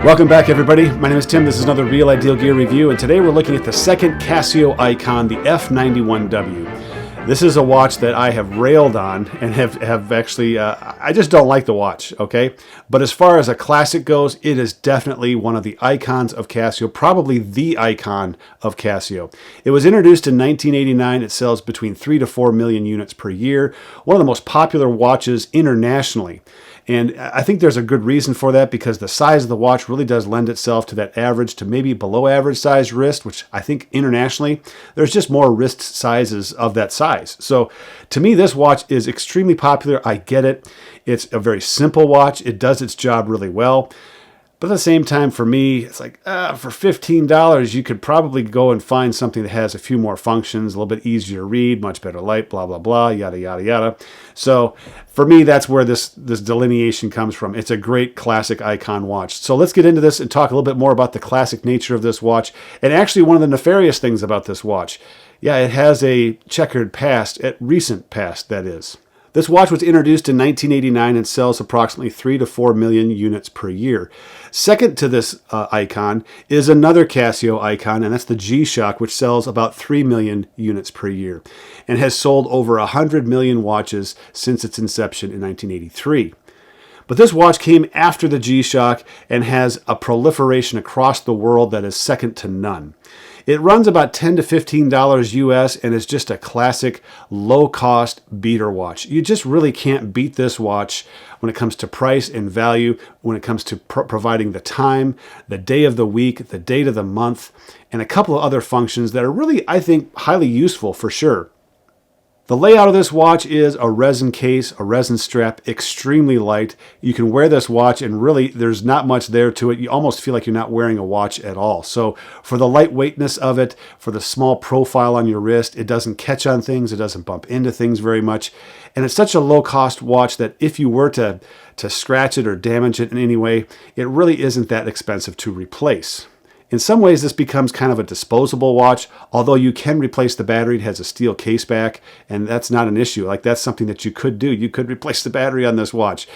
Welcome back, everybody. My name is Tim. This is another Real Ideal Gear review, and today we're looking at the second Casio Icon, the F91W. This is a watch that I have railed on and have actually, I just don't like the watch, okay? But as far as a classic goes, it is definitely one of the icons of Casio, probably the icon of Casio. It was introduced in 1989. It sells between 3 to 4 million units per year. One of the most popular watches internationally. And I think there's a good reason for that, because the size of the watch really does lend itself to that average to maybe below average size wrist, which I think internationally, there's just more wrist sizes of that size. So to me, this watch is extremely popular. I get it. It's a very simple watch. It does its job really well. But at the same time, for me, it's like, for $15, you could probably go and find something that has a few more functions, a little bit easier to read, much better light, blah, blah, blah, yada, yada, yada. So for me, that's where this delineation comes from. It's a great classic icon watch. So let's get into this and talk a little bit more about the classic nature of this watch. And actually, one of the nefarious things about this watch, yeah, it has a checkered past, recent past, that is. This watch was introduced in 1989 and sells approximately 3 to 4 million units per year. Second to this icon is another Casio icon, and that's the G-Shock, which sells about 3 million units per year and has sold over 100 million watches since its inception in 1983. But this watch came after the G-Shock and has a proliferation across the world that is second to none. It runs about $10 to $15 US and is just a classic low-cost beater watch. You just really can't beat this watch when it comes to price and value, when it comes to providing the time, the day of the week, the date of the month, and a couple of other functions that are really, I think, highly useful for sure. The layout of this watch is a resin case, a resin strap, extremely light. You can wear this watch and really there's not much there to it. You almost feel like you're not wearing a watch at all. So for the lightweightness of it, for the small profile on your wrist, it doesn't catch on things, it doesn't bump into things very much. And it's such a low-cost watch that if you were to scratch it or damage it in any way, it really isn't that expensive to replace. In some ways, this becomes kind of a disposable watch, although you can replace the battery. It has a steel case back, and that's not an issue. Like, that's something that you could do. You could replace the battery on this watch.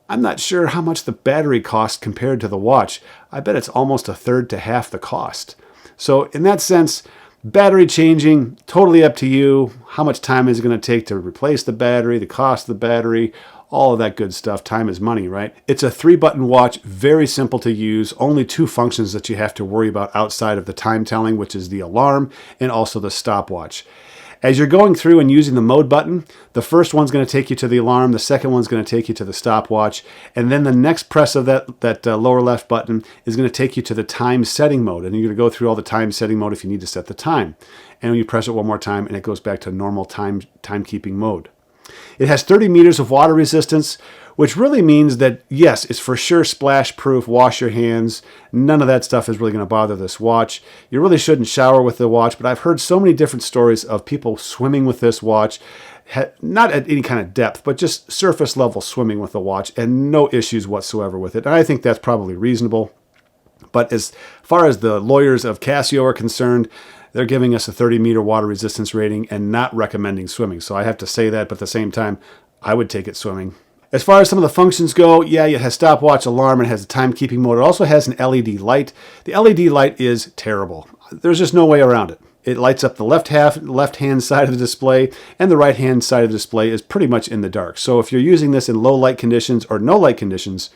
I'm not sure how much the battery costs compared to the watch. I bet it's almost a third to half the cost. So in that sense, battery changing, totally up to you. How much time is it going to take to replace the battery, the cost of the battery, all of that good stuff. Time is money, right? It's a 3-button watch, very simple to use, only 2 functions that you have to worry about outside of the time telling, which is the alarm and also the stopwatch. As you're going through and using the mode button, the first one's going to take you to the alarm, the second one's going to take you to the stopwatch, and then the next press of that lower left button is going to take you to the time setting mode, and you're going to go through all the time setting mode if you need to set the time. And you press it one more time and it goes back to normal timekeeping mode. It has 30 meters of water resistance, which really means that, yes, it's for sure splash proof, wash your hands. None of that stuff is really going to bother this watch. You really shouldn't shower with the watch, but I've heard so many different stories of people swimming with this watch, not at any kind of depth, but just surface level swimming with the watch, and no issues whatsoever with it. And I think that's probably reasonable. But as far as the lawyers of Casio are concerned, they're giving us a 30-meter water resistance rating and not recommending swimming. So I have to say that, but at the same time, I would take it swimming. As far as some of the functions go, yeah, it has stopwatch, alarm, and it has a timekeeping mode. It also has an LED light. The LED light is terrible. There's just no way around it. It lights up the left-hand side of the display, and the right-hand side of the display is pretty much in the dark. So if you're using this in low light conditions or no light conditions,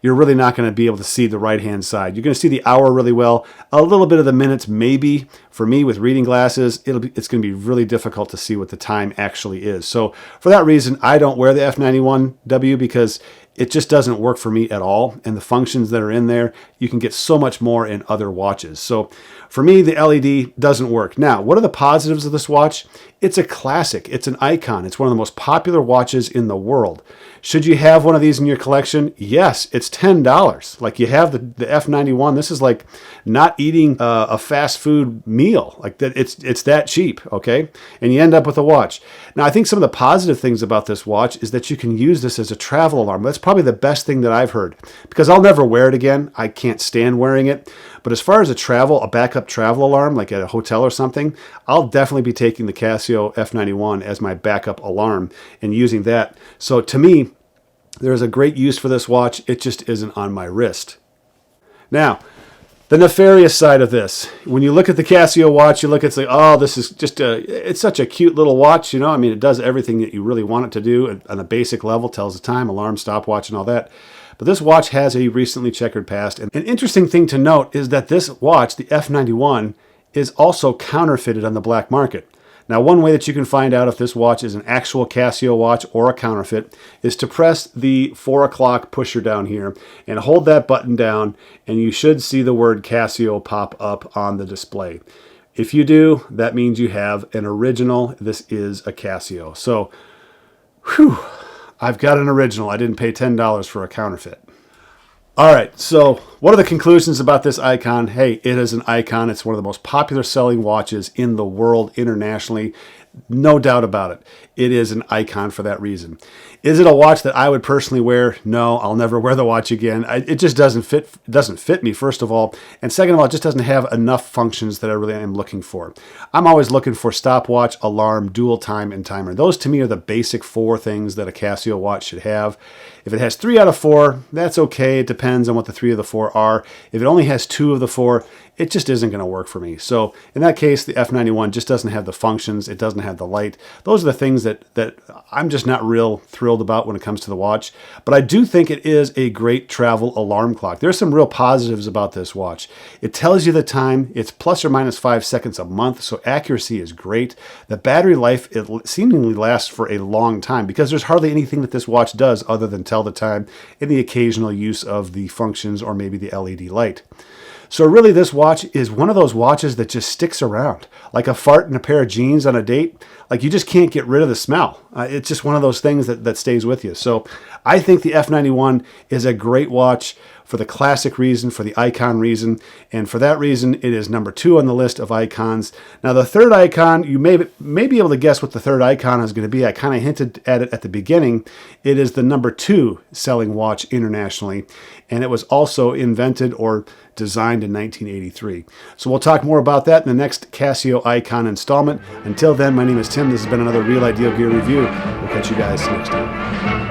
you're really not going to be able to see the right-hand side. You're going to see the hour really well. A little bit of the minutes, maybe. For me, with reading glasses, it's going to be really difficult to see what the time actually is. So for that reason, I don't wear the F91W because it just doesn't work for me at all. And the functions that are in there, you can get so much more in other watches. So for me, the LED doesn't work. Now, what are the positives of this watch? It's a classic. It's an icon. It's one of the most popular watches in the world. Should you have one of these in your collection? Yes, it's $10. Like, you have the F91. This is like not eating a fast food meal. Like, that, it's that cheap, okay? And you end up with a watch. Now, I think some of the positive things about this watch is that you can use this as a travel alarm. That's probably the best thing that I've heard, because I'll never wear it again. I can't stand wearing it. But as far as a backup travel alarm, like at a hotel or something, I'll definitely be taking the Casio F91 as my backup alarm and using that. So to me, there's a great use for this watch. It just isn't on my wrist. Now, the nefarious side of this, when you look at the Casio watch, you look at it, oh, this is just it's such a cute little watch, you know. I mean, it does everything that you really want it to do on a basic level, tells the time, alarm, stopwatch, and all that. But this watch has a recently checkered past. And an interesting thing to note is that this watch, the F91, is also counterfeited on the black market. Now, one way that you can find out if this watch is an actual Casio watch or a counterfeit is to press the 4 o'clock pusher down here and hold that button down, and you should see the word Casio pop up on the display. If you do, that means you have an original. This is a Casio. So, whew, I've got an original. I didn't pay $10 for a counterfeit. All right, so what are the conclusions about this icon? Hey, it is an icon. It's one of the most popular selling watches in the world internationally. No doubt about it. It is an icon for that reason. Is it a watch that I would personally wear? No, I'll never wear the watch again. It just doesn't fit me, first of all. And second of all, it just doesn't have enough functions that I really am looking for. I'm always looking for stopwatch, alarm, dual time, and timer. Those to me are the basic 4 things that a Casio watch should have. If it has 3 out of 4, that's okay. It depends on what the 3 of the 4 are. If it only has 2 of the 4, it just isn't going to work for me. So in that case, the F91 just doesn't have the functions. It doesn't have the light. Those are the things that I'm just not real thrilled about when it comes to the watch. But I do think it is a great travel alarm clock. There's some real positives about this watch. It tells you the time. It's plus or minus 5 seconds a month, so accuracy is great. The battery life, it seemingly lasts for a long time because there's hardly anything that this watch does other than tell the time and the occasional use of the functions or maybe the LED light. So really, this watch is one of those watches that just sticks around. Like a fart in a pair of jeans on a date. Like you just can't get rid of the smell. It's just one of those things that stays with you. So I think the F91 is a great watch for the classic reason, for the icon reason. And for that reason, it is number 2 on the list of icons. Now, the third icon, you may be able to guess what the third icon is going to be. I kind of hinted at it at the beginning. It is the number 2 selling watch internationally. And it was also invented or designed in 1983. So we'll talk more about that in the next Casio Icon installment. Until then, my name is Tim. This has been another Real Ideal Gear Review. We'll catch you guys next time.